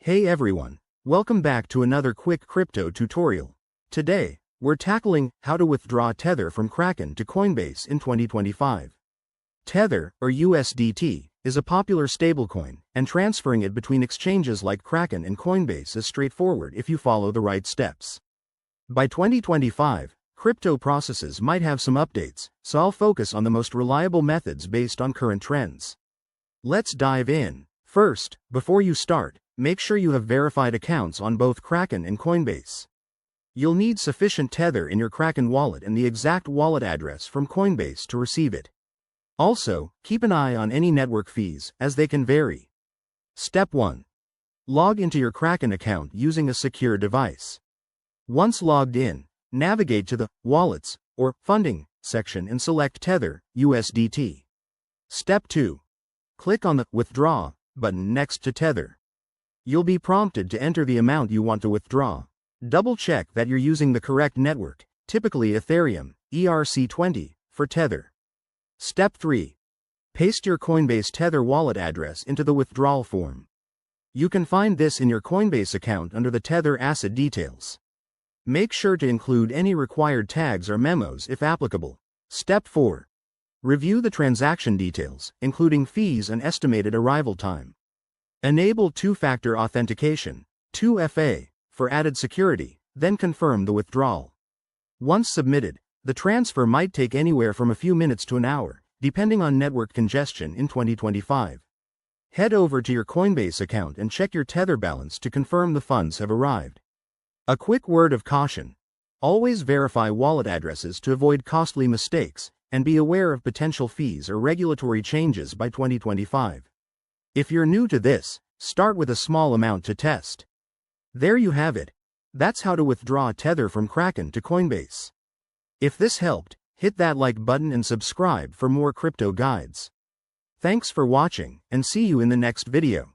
Hey everyone, welcome back to another quick crypto tutorial. Today, we're tackling how to withdraw Tether from Kraken to Coinbase in 2025. Tether, or USDT, is a popular stablecoin, and transferring it between exchanges like Kraken and Coinbase is straightforward if you follow the right steps. By 2025, crypto processes might have some updates, so I'll focus on the most reliable methods based on current trends. Let's dive in. First, before you start, make sure you have verified accounts on both Kraken and Coinbase. You'll need sufficient Tether in your Kraken wallet and the exact wallet address from Coinbase to receive it. Also, keep an eye on any network fees, as they can vary. Step 1. Log into your Kraken account using a secure device. Once logged in, navigate to the Wallets, or Funding, section and select Tether, USDT. Step 2. Click on the Withdraw button next to Tether. You'll be prompted to enter the amount you want to withdraw. Double-check that you're using the correct network, typically Ethereum, ERC20, for Tether. Step 3. Paste your Coinbase Tether wallet address into the withdrawal form. You can find this in your Coinbase account under the Tether asset details. Make sure to include any required tags or memos if applicable. Step 4. Review the transaction details, including fees and estimated arrival time. Enable two-factor authentication, 2FA, for added security, then confirm the withdrawal. Once submitted, the transfer might take anywhere from a few minutes to an hour, depending on network congestion in 2025. Head over to your Coinbase account and check your Tether balance to confirm the funds have arrived. A quick word of caution: always verify wallet addresses to avoid costly mistakes, and be aware of potential fees or regulatory changes by 2025. If you're new to this, start with a small amount to test. There you have it. That's how to withdraw Tether from Kraken to Coinbase. If this helped, hit that like button and subscribe for more crypto guides. Thanks for watching, and see you in the next video.